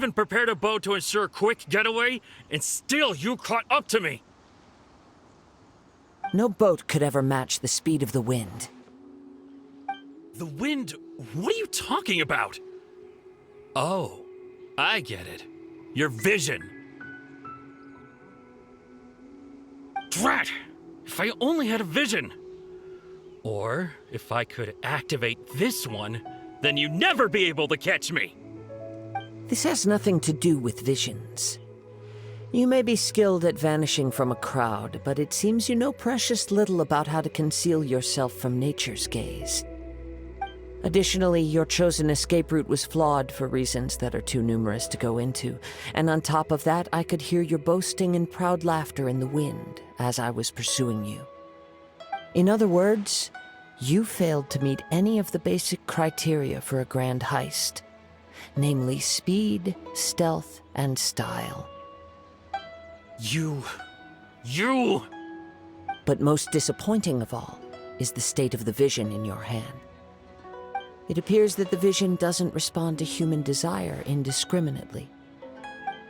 even prepared a boat to ensure a quick getaway, and still you caught up to me! No boat could ever match the speed of the wind. The wind? What are you talking about? Oh, I get it. Your vision. Drat! If I only had a vision! Or, if I could activate this one, then you'd never be able to catch me! This has nothing to do with visions. You may be skilled at vanishing from a crowd, but it seems you know precious little about how to conceal yourself from nature's gaze. Additionally, your chosen escape route was flawed for reasons that are too numerous to go into, and on top of that, I could hear your boasting and proud laughter in the wind as I was pursuing you. In other words, you failed to meet any of the basic criteria for a grand heist, namely speed, stealth, and style. You... But most disappointing of all is the state of the vision in your hand. It appears that the vision doesn't respond to human desire indiscriminately.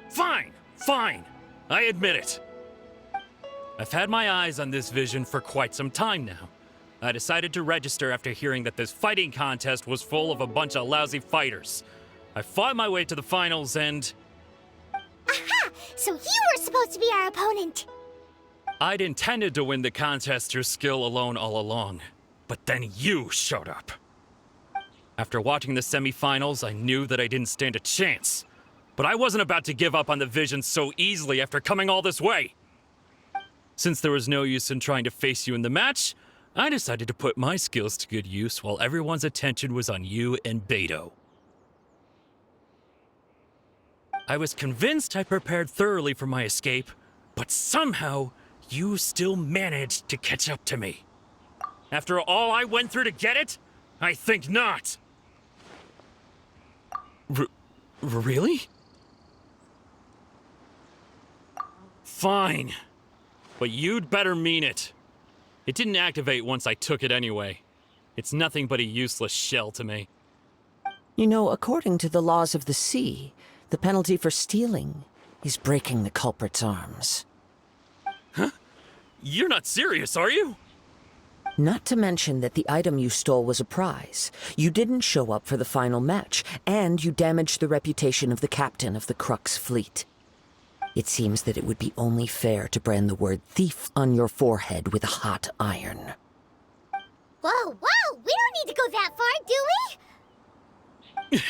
Fine! I admit it. I've had my eyes on this vision for quite some time now. I decided to register after hearing that this fighting contest was full of a bunch of lousy fighters. I fought my way to the finals and... Aha! So you were supposed to be our opponent! I'd intended to win the contest through skill alone all along, but then you showed up. After watching the semi-finals, I knew that I didn't stand a chance. But I wasn't about to give up on the vision so easily after coming all this way. Since there was no use in trying to face you in the match, I decided to put my skills to good use while everyone's attention was on you and Beto. I was convinced I prepared thoroughly for my escape, but somehow you still managed to catch up to me. After all I went through to get it? I think not. Really? Fine. But you'd better mean it. It didn't activate once I took it anyway. It's nothing but a useless shell to me. You know, according to the laws of the sea, the penalty for stealing is breaking the culprit's arms. Huh? You're not serious, are you? Not to mention that the item you stole was a prize. You didn't show up for the final match, and you damaged the reputation of the captain of the Crux fleet. It seems that it would be only fair to brand the word thief on your forehead with a hot iron. Whoa, we don't need to go that far, do we?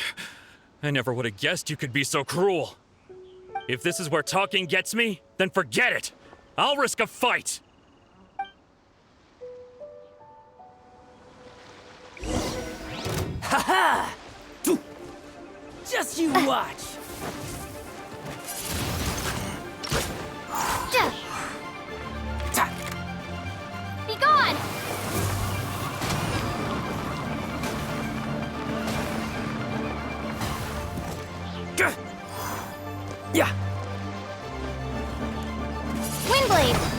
I never would have guessed you could be so cruel. If this is where talking gets me, then forget it. I'll risk a fight. Ha-ha! Just you watch! Be gone! Yeah! Windblade!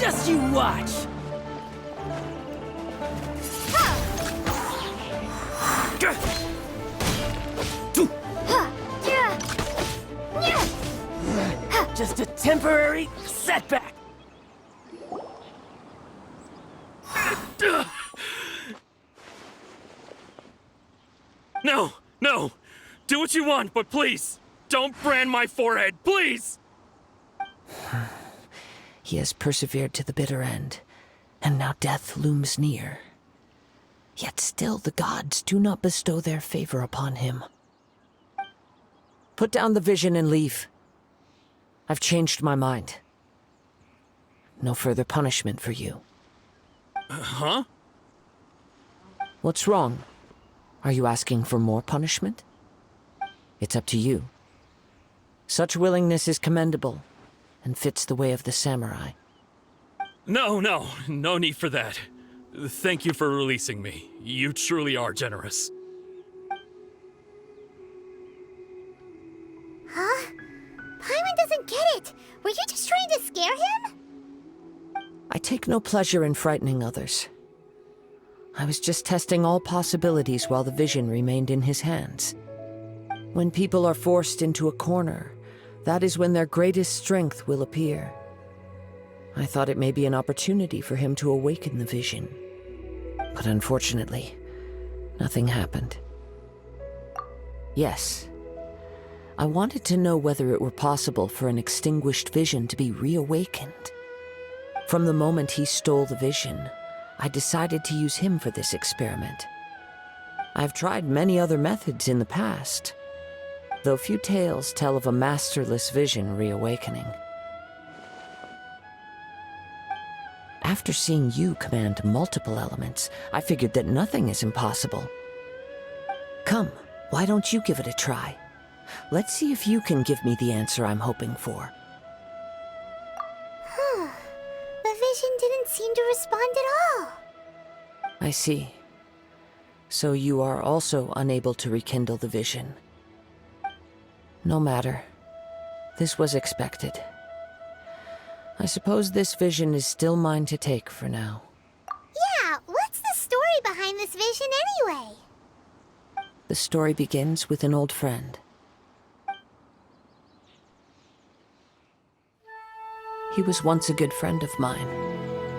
Just you watch! Just a temporary setback! No! Do what you want, but please, don't brand my forehead, please! He has persevered to the bitter end, and now death looms near. Yet still the gods do not bestow their favor upon him. Put down the vision and leave. I've changed my mind. No further punishment for you. Huh? What's wrong? Are you asking for more punishment? It's up to you. Such willingness is commendable, and fits the way of the samurai. No need for that. Thank you for releasing me. You truly are generous. doesn't get it. Were you just trying to scare him? I take no pleasure in frightening others. I was just testing all possibilities while the vision remained in his hands. When people are forced into a corner, that is when their greatest strength will appear. I thought it may be an opportunity for him to awaken the vision. But unfortunately, nothing happened. Yes, I wanted to know whether it were possible for an extinguished vision to be reawakened. From the moment he stole the vision, I decided to use him for this experiment. I've tried many other methods in the past, though few tales tell of a masterless vision reawakening. After seeing you command multiple elements, I figured that nothing is impossible. Come, why don't you give it a try? Let's see if you can give me the answer I'm hoping for. The vision didn't seem to respond at all. I see. So you are also unable to rekindle the vision. No matter. This was expected. I suppose this vision is still mine to take for now. Yeah, what's the story behind this vision anyway? The story begins with an old friend. He was once a good friend of mine.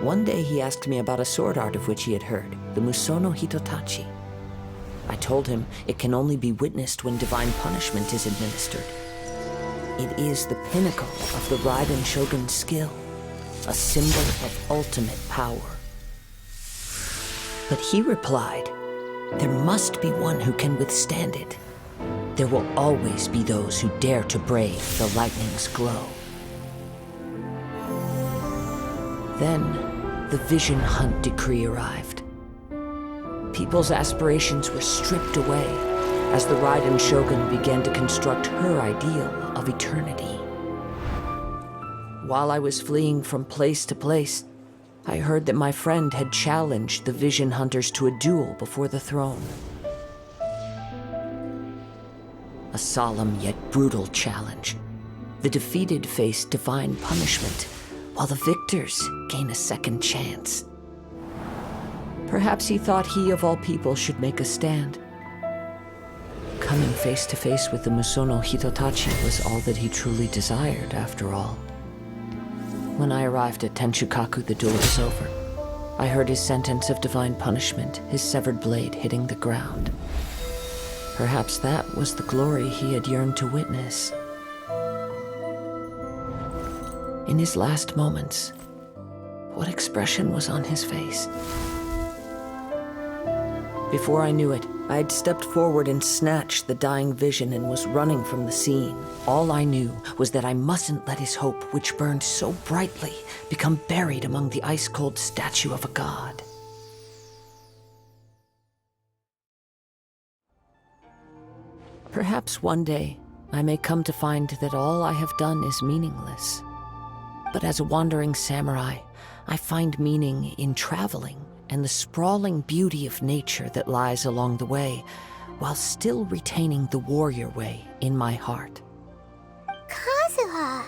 One day he asked me about a sword art of which he had heard, the Musono Hitotachi. I told him it can only be witnessed when divine punishment is administered. It is the pinnacle of the Raiden Shogun's skill, a symbol of ultimate power. But he replied, there must be one who can withstand it. There will always be those who dare to brave the lightning's glow. Then, the Vision Hunt decree arrived. People's aspirations were stripped away as the Raiden Shogun began to construct her ideal of eternity. While I was fleeing from place to place, I heard that my friend had challenged the Vision Hunters to a duel before the throne. A solemn yet brutal challenge. The defeated face divine punishment, while the victors gain a second chance. Perhaps he thought he of all people should make a stand. Coming face to face with the Musono Hitotachi was all that he truly desired, after all. When I arrived at Tenshukaku, the duel was over. I heard his sentence of divine punishment, his severed blade hitting the ground. Perhaps that was the glory he had yearned to witness. In his last moments, what expression was on his face? Before I knew it, I had stepped forward and snatched the dying vision and was running from the scene. All I knew was that I mustn't let his hope, which burned so brightly, become buried among the ice-cold statue of a god. Perhaps one day, I may come to find that all I have done is meaningless. But as a wandering samurai, I find meaning in traveling and the sprawling beauty of nature that lies along the way, while still retaining the warrior way in my heart. Kazuha.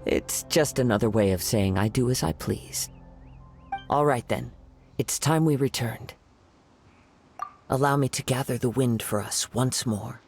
It's just another way of saying I do as I please. All right then, it's time we returned. Allow me to gather the wind for us once more.